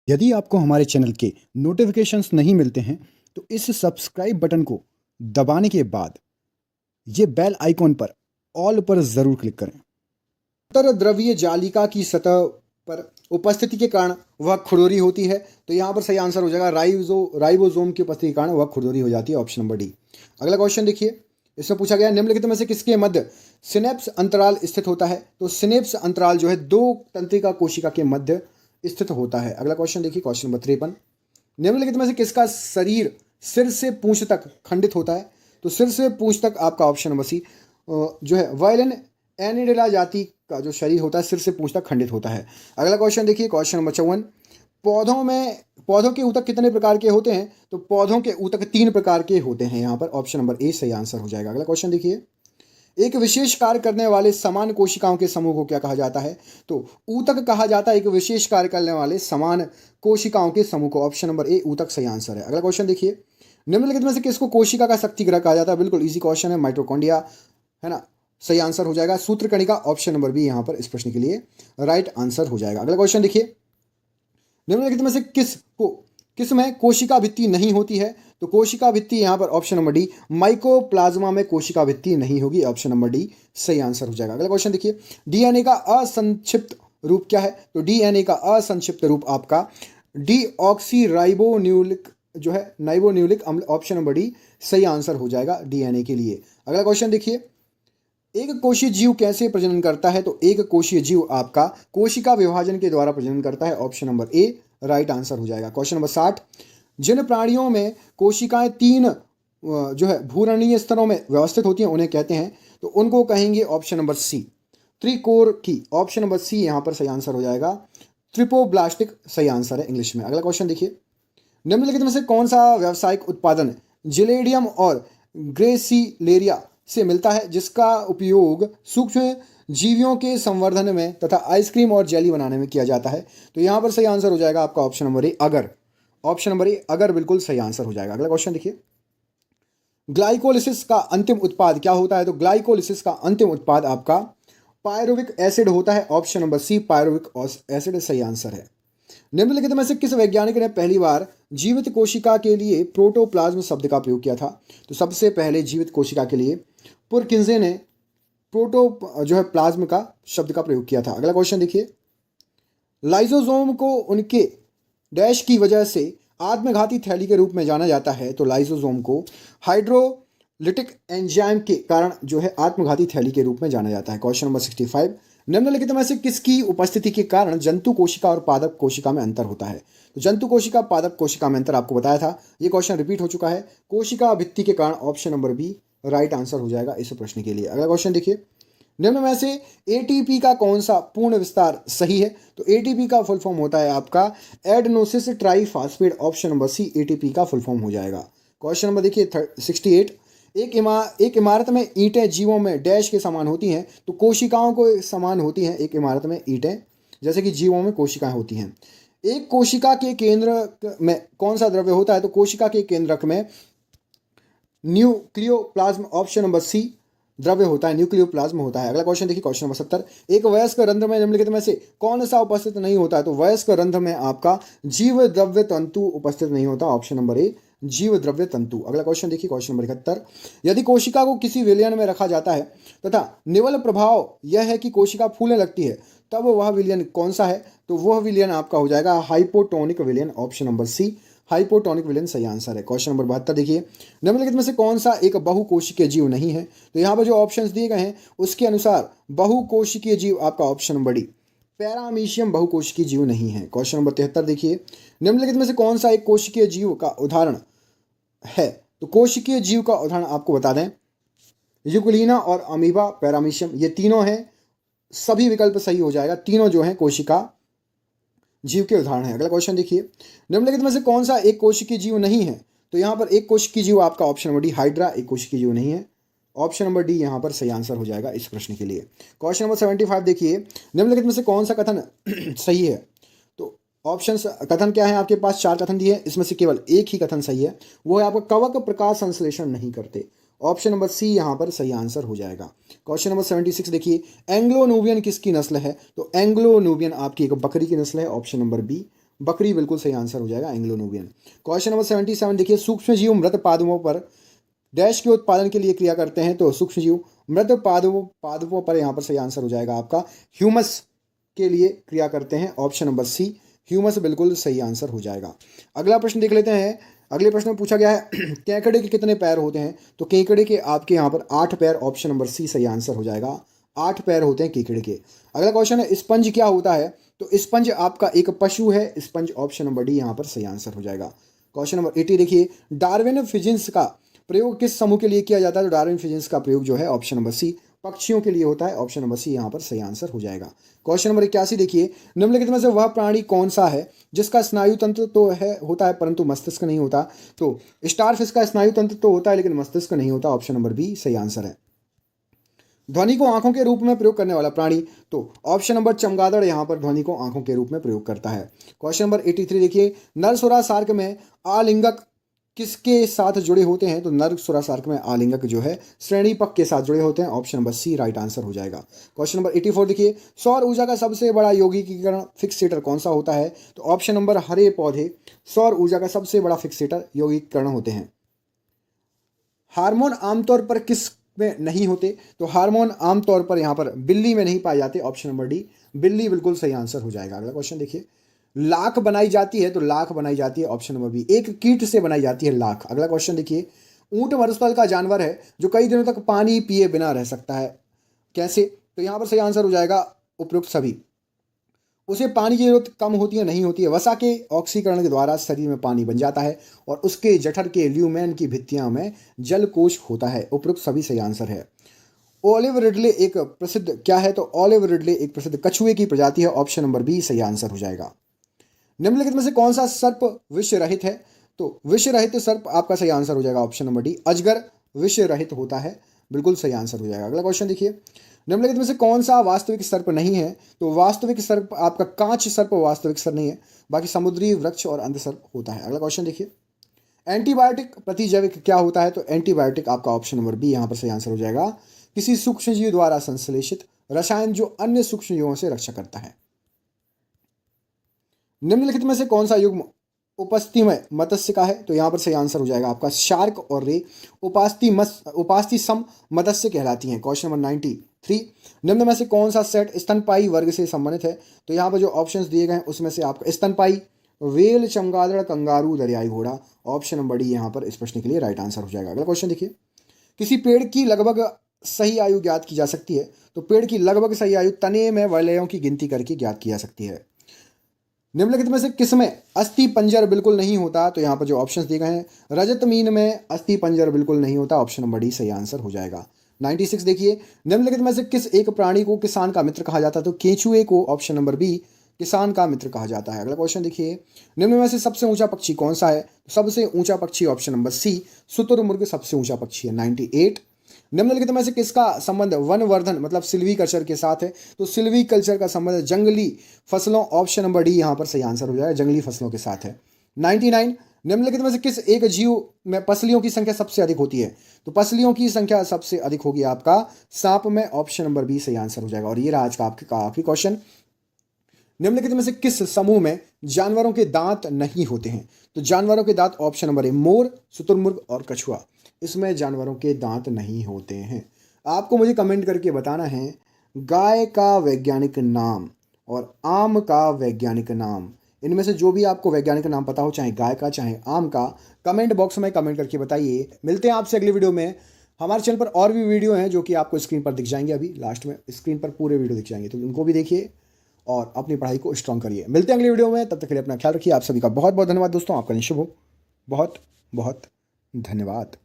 यदि आपको हमारे चैनल के नोटिफिकेशंस नहीं मिलते हैं तो इस सब्सक्राइब बटन को दबाने के बाद ये बेल आइकॉन पर ऑल पर ज़रूर क्लिक करें। उत्तर द्रवीय जालिका की सतह पर उपस्थिति के कारण वह खुरदुरी होती है। तो यहाँ पर सही आंसर हो जाएगा राइबोसोम की उपस्थिति के कारण वह खुरदुरी हो जाती है, ऑप्शन नंबर डी। अगला क्वेश्चन देखिए, इसमें पूछा गया निम्नलिखित में से किसके मध्य सिनेप्स अंतराल स्थित होता है। तो सिनेप्स अंतराल जो है दो तंत्रिका कोशिका के मध्य स्थित होता है। अगला क्वेश्चन देखिए, क्वेश्चन नंबर 53, निम्नलिखित में से किसका शरीर सिर से पूंछ तक खंडित होता है। तो सिर से पूंछ तक आपका ऑप्शन नंबर सी जो है वायलिन एनिडेला जाति का जो शरीर होता है सिर से पूंछ तक खंडित होता है। अगला क्वेश्चन देखिए, क्वेश्चन नंबर 54, पौधों के ऊतक कितने प्रकार के होते हैं। तो पौधों के ऊतक 3 प्रकार के होते हैं। यहाँ पर ऑप्शन नंबर ए सही आंसर हो जाएगा। अगला क्वेश्चन देखिए, एक विशेष कार्य करने वाले समान कोशिकाओं के समूह को क्या कहा जाता है। तो ऊतक कहा जाता है एक विशेष कार्य करने वाले समान कोशिकाओं के समूह को। ऑप्शन नंबर ए ऊतक सही आंसर है। अगला क्वेश्चन देखिए, निम्नलिखित में से किसको कोशिका का शक्ति ग्रह कहा जाता है। बिल्कुल इजी क्वेश्चन है, माइटोकॉन्ड्रिया है ना, सही आंसर हो जाएगा। सूत्र कणिका ऑप्शन नंबर बी यहाँ पर इस प्रश्न के लिए राइट आंसर हो जाएगा। अगला क्वेश्चन देखिए, निम्नलिखित में से किस में कोशिका भित्ति नहीं होती है। तो कोशिका भित्ति यहाँ पर ऑप्शन नंबर डी माइकोप्लाज्मा में कोशिका भित्ति नहीं होगी। ऑप्शन नंबर डी सही आंसर हो जाएगा। अगला क्वेश्चन देखिए, डीएनए का असंक्षिप्त रूप क्या है। तो डीएनए का असंक्षिप्त रूप आपका डीऑक्सीराइबोन्यूक्लिक जो है नाइबोन्यूक्लिक अम्ल। ऑप्शन नंबर डी सही आंसर हो जाएगा डीएनए के लिए। अगला क्वेश्चन देखिए, एक कोशीय जीव कैसे प्रजनन करता है। तो एक कोशीय जीव आपका कोशिका विभाजन के द्वारा प्रजनन करता है। Option number A right answer हो जाएगा। क्वेश्चन नंबर 60, जिन प्राणियों में कोशिकाएं 3 जो है भूरणीय स्तरों में व्यवस्थित होती हैं उन्हें कहते हैं। तो उनको कहेंगे ऑप्शन नंबर सी त्रिकोर की। ऑप्शन नंबर सी यहाँ पर सही आंसर हो जाएगा। ट्रिपोब्लास्टिक सही आंसर है इंग्लिश में। अगला क्वेश्चन देखिए, निम्नलिखित में से कौन सा व्यावसायिक उत्पादन जिलेडियम और ग्रेसिलेरिया से मिलता है जिसका उपयोग सूक्ष्म जीवियों के संवर्धन में तथा आइसक्रीम और जेली बनाने में किया जाता है। तो यहाँ पर सही आंसर हो जाएगा आपका ऑप्शन नंबर ए अगर। ऑप्शन नंबर ए अगर बिल्कुल सही आंसर हो जाएगा। अगला क्वेश्चन देखिए, ग्लाइकोलिसिस का अंतिम उत्पाद क्या होता है। तो ग्लाइकोलिसिस का अंतिम उत्पाद आपका पायरुविक एसिड होता है। Option number C pyruvic acid सही आंसर है। निम्नलिखित में से किस वैज्ञानिक ने पहली बार जीवित कोशिका के लिए प्रोटोप्लाज्म शब्द का प्रयोग किया था। तो सबसे पहले जीवित कोशिका के लिए पुरकिंजे ने प्रोटो जो है प्लाज्म का शब्द का प्रयोग किया था। अगला क्वेश्चन देखिए, लाइसोसोम को उनके डैश की वजह से आत्मघाती थैली के रूप में जाना जाता है। तो लाइसोसोम को हाइड्रोलिटिक एंजाइम के कारण जो है आत्मघाती थैली के रूप में जाना जाता है। क्वेश्चन नंबर 65, निम्नलिखित में से किसकी उपस्थिति के कारण जंतु कोशिका और पादप कोशिका में अंतर होता है। तो जंतु कोशिका पादप कोशिका में अंतर आपको बताया था, ये क्वेश्चन रिपीट हो चुका है। कोशिका भित्ति के कारण option number B right answer हो जाएगा इस प्रश्न के लिए। अगला क्वेश्चन देखिए, निम्न में से एटीपी का कौन सा पूर्ण विस्तार सही है। तो एटीपी का फुल फॉर्म होता है आपका adenosis triphosphate. Option number C ATP का फुल फॉर्म हो जाएगा। क्वेश्चन नंबर देखिए 68, एक इमारत में ईंटें जीवों में डैश के समान होती हैं। तो कोशिकाओं को समान होती हैं एक इमारत में ईंटें, जैसे कि जीवों में कोशिकाएं होती हैं। एक कोशिका के केंद्र में कौन सा द्रव्य होता है। तो कोशिका के केंद्रक में न्यूक्लियोप्लाज्म। ऑप्शन नंबर सी द्रव्य होता है, न्यूक्लियोप्लाज्म होता है। अगला क्वेश्चन देखिए, क्वेश्चन नंबर 70, एक वयस्क रंध्र में निम्नलिखित में से कौन सा उपस्थित नहीं होता है। तो वयस्क रंध्र में आपका जीव द्रव्य तंतु उपस्थित नहीं होता। ऑप्शन नंबर ए जीव द्रव्य तंतु। अगला क्वेश्चन देखिए, क्वेश्चन नंबर 71, यदि कोशिका को किसी विलयन में रखा जाता है तथा निवल प्रभाव यह है कि कोशिका फूलने लगती है, तब वह विलयन कौन सा है। तो वह विलयन आपका हो जाएगा हाइपोटोनिक विलयन। ऑप्शन नंबर सी हाइपोटोनिक विलयन सही आंसर है। क्वेश्चन नंबर 72 देखिए, निम्नलिखित में से कौन सा एक बहुकोशिकीय जीव नहीं है। तो यहाँ पर जो ऑप्शंस दिए गए हैं उसके अनुसार बहुकोशिकीय जीव आपका ऑप्शन नंबर डी पैरामीशियम बहुकोशिकीय जीव नहीं है। क्वेश्चन नंबर 73 देखिए, निम्नलिखित में से कौन सा एक कोशिकीय जीव का उदाहरण है। तो कोशिकीय जीव का उदाहरण आपको बता दें, यूग्लिना और अमीबा पैरामीशियम ये तीनों हैं। सभी विकल्प सही हो जाएगा, तीनों जो हैं कोशिका जीव के उदाहरण है। अगला क्वेश्चन देखिए, निम्नलिखित में से कौन सा एक कोशिकीय जीव नहीं है। तो यहाँ पर एक कोशिकीय जीव आपका ऑप्शन नंबर डी हाइड्रा एक कोशिकीय जीव नहीं है। ऑप्शन नंबर डी यहाँ पर सही आंसर हो जाएगा इस प्रश्न के लिए। क्वेश्चन नंबर 75 देखिए, निम्नलिखित में से कौन सा कथन सही है। तो ऑप्शन कथन क्या है, आपके पास 4 कथन दिए हैं, इसमें से केवल एक ही कथन सही है, वो है आपका कवक प्रकाश संश्लेषण नहीं करते। ऑप्शन नंबर सी यहाँ पर सही आंसर हो जाएगा। क्वेश्चन नंबर 76 देखिए, एंग्लो नूबियन किसकी नस्ल है। तो एंग्लो नूबियन आपकी एक बकरी की नस्ल है। ऑप्शन नंबर बी बकरी बिल्कुल सही आंसर हो जाएगा, एंग्लो नुबियन। क्वेश्चन नंबर 77 देखिए, सूक्ष्म जीव मृत पादपों पर डैश के उत्पादन के लिए क्रिया करते हैं, तो सूक्ष्म जीव मृत पादपों पर यहाँ पर सही आंसर हो जाएगा आपका ह्यूमस के लिए क्रिया करते हैं, ऑप्शन नंबर सी ह्यूमस बिल्कुल सही आंसर हो जाएगा। अगला प्रश्न देख लेते हैं। अगले प्रश्न में पूछा गया है केकड़े के कितने पैर होते हैं, तो केकड़े के आपके यहाँ पर 8 पैर, ऑप्शन नंबर सी सही आंसर हो जाएगा, 8 पैर होते हैं केकड़े के। अगला क्वेश्चन है स्पंज क्या होता है, तो स्पंज आपका एक पशु है, स्पंज ऑप्शन नंबर डी यहाँ पर सही आंसर हो जाएगा। क्वेश्चन नंबर 80 देखिए, डार्विन फिजिन्स का प्रयोग किस समूह के लिए किया जाता है, तो डार्विन फिजिन्स का प्रयोग जो है ऑप्शन नंबर सी पक्षियों के लिए होता है, ऑप्शन नंबर सी यहाँ पर सही आंसर हो जाएगा। क्वेश्चन नंबर 81 देखिए, निम्नलिखित में से वह प्राणी कौन सा है जिसका स्नायु तंत्र तो है होता है परंतु मस्तिष्क नहीं होता, तो स्टारफिश का स्नायु तंत्र तो होता है लेकिन मस्तिष्क नहीं होता, ऑप्शन नंबर बी सही आंसर है। ध्वनि को आंखों के रूप में प्रयोग करने वाला प्राणी, तो ऑप्शन नंबर चमगादड़ यहाँ पर ध्वनि को आंखों के रूप में प्रयोग करता है। क्वेश्चन नंबर 83 देखिए, नरसुरा सार्क में आलिंगक किसके साथ जुड़े होते हैं, तो नरसुरा सार्क में आलिंगक जो है श्रेणीपक के साथ जुड़े होते हैं, option number C right answer हो जाएगा। क्वेश्चन नंबर 84 देखिए, सौर ऊर्जा का सबसे बड़ा यौगिकीकरण फिक्सेटर कौन सा होता है, तो ऑप्शन नंबर हरे पौधे सौर ऊर्जा का सबसे बड़ा फिक्सेटर यौगिकीकरण होते हैं। हार्मोन आमतौर पर किस में नहीं होते, तो हार्मोन आमतौर पर यहाँ पर बिल्ली में नहीं पाए जाते, ऑप्शन नंबर डी बिल्ली बिल्कुल सही आंसर हो जाएगा। अगला क्वेश्चन देखिए, लाख बनाई जाती है, तो लाख बनाई जाती है, ऑप्शन नंबर बी एक कीट से बनाई जाती है लाख। अगला क्वेश्चन देखिए, ऊंट मरुस्थल का जानवर है जो कई दिनों तक पानी पिए बिना रह सकता है, कैसे, तो यहाँ पर सही आंसर हो जाएगा उपयुक्त सभी। उसे पानी की जरूरत कम होती है नहीं होती है, वसा के ऑक्सीकरण के द्वारा शरीर में पानी बन जाता है और उसके जठर के ल्यूमेन की भित्तियां में जलकोश होता है, उपयुक्त सभी सही आंसर है। ओलिव रिडले एक प्रसिद्ध क्या है, तो ओलिव रिडले एक प्रसिद्ध कछुए की प्रजाति है, ऑप्शन नंबर बी सही आंसर हो जाएगा। निम्नलिखित में से कौन सा सर्प विष रहित है, तो विष रहित सर्प आपका सही आंसर हो जाएगा, ऑप्शन नंबर डी अजगर विष रहित होता है, बिल्कुल सही आंसर हो जाएगा। अगला क्वेश्चन देखिए, निम्नलिखित में से कौन सा वास्तविक सर्प नहीं है, तो वास्तविक सर्प आपका कांच सर्प वास्तविक सर्प नहीं है, बाकी समुद्री वृक्ष और अंध सर्प होता है। अगला क्वेश्चन देखिए, एंटीबायोटिक प्रतिजैविक क्या होता है, तो एंटीबायोटिक आपका ऑप्शन नंबर बी यहाँ पर सही आंसर हो जाएगा, किसी सूक्ष्मजीव द्वारा संश्लेषित रसायन जो अन्य सूक्ष्मजीवों से रक्षा करता है। निम्नलिखित में से कौन सा युग्म उपस्थिमय मत्स्य का है, तो यहाँ पर सही आंसर हो जाएगा आपका शार्क और रे उपास्थिसम मत्स्य कहलाती हैं। क्वेश्चन नंबर 93, निम्न में से कौन सा सेट स्तनपाई वर्ग से संबंधित है, तो यहाँ पर जो ऑप्शंस दिए गए हैं उसमें से आपका स्तनपाई वेल चमगादड़ कंगारू दरियाई घोड़ा, ऑप्शन नंबर डी यहाँ पर इस प्रश्न के लिए राइट आंसर हो जाएगा। अगला क्वेश्चन देखिए, किसी पेड़ की लगभग सही आयु ज्ञात की जा सकती है, तो पेड़ की लगभग सही आयु तने में वलयों की गिनती करके ज्ञात की जा सकती है। निम्नलिखित में से किसमें अस्थि पंजर बिल्कुल नहीं होता, तो यहाँ पर जो ऑप्शंस दिए गए हैं, रजत मीन में अस्थि पंजर बिल्कुल नहीं होता, ऑप्शन नंबर डी सही आंसर हो जाएगा। 96 देखिए, निम्नलिखित में से किस एक प्राणी को किसान का मित्र कहा जाता है, तो केंचुए को ऑप्शन नंबर बी किसान का मित्र कहा जाता है। अगला क्वेश्चन देखिए, निम्न में से सबसे ऊंचा पक्षी कौन सा है, सबसे ऊंचा पक्षी ऑप्शन नंबर सी शुतुरमुर्ग सबसे ऊंचा पक्षी है। 98, निम्नलिखित में से किसका संबंध वनवर्धन मतलब सिल्वी कल्चर के साथ है, तो सिल्वी कल्चर का संबंध जंगली फसलों, ऑप्शन नंबर डी यहाँ पर सही आंसर हो जाएगा, जंगली फसलों के साथ है। 99, निम्नलिखित में से किस एक जीव में पसलियों की संख्या सबसे अधिक होती है, तो पसलियों की संख्या सबसे अधिक होगी आपका सांप में, ऑप्शन नंबर बी सही आंसर हो जाएगा। और ये रहा आज का आपका आखिरी क्वेश्चन, निम्नलिखित में से किस समूह में जानवरों के दांत नहीं होते हैं, तो जानवरों के दांत ऑप्शन नंबर ए मोर, शुतुरमुर्ग और कछुआ, इसमें जानवरों के दांत नहीं होते हैं। आपको मुझे कमेंट करके बताना है गाय का वैज्ञानिक नाम और आम का वैज्ञानिक नाम, इनमें से जो भी आपको वैज्ञानिक नाम पता हो, चाहे गाय का चाहे आम का, कमेंट बॉक्स में कमेंट करके बताइए। मिलते हैं आपसे अगली वीडियो में। हमारे चैनल पर और भी वीडियो हैं जो कि आपको स्क्रीन पर दिख जाएंगे, अभी लास्ट में स्क्रीन पर पूरे वीडियो दिख जाएंगे, तो उनको भी देखिए और अपनी पढ़ाई को स्ट्रॉन्ग करिए। मिलते हैं अगली वीडियो में, तब तक के लिए अपना ख्याल रखिए। आप सभी का बहुत बहुत धन्यवाद दोस्तों, आपका दिन शुभ हो। बहुत बहुत धन्यवाद।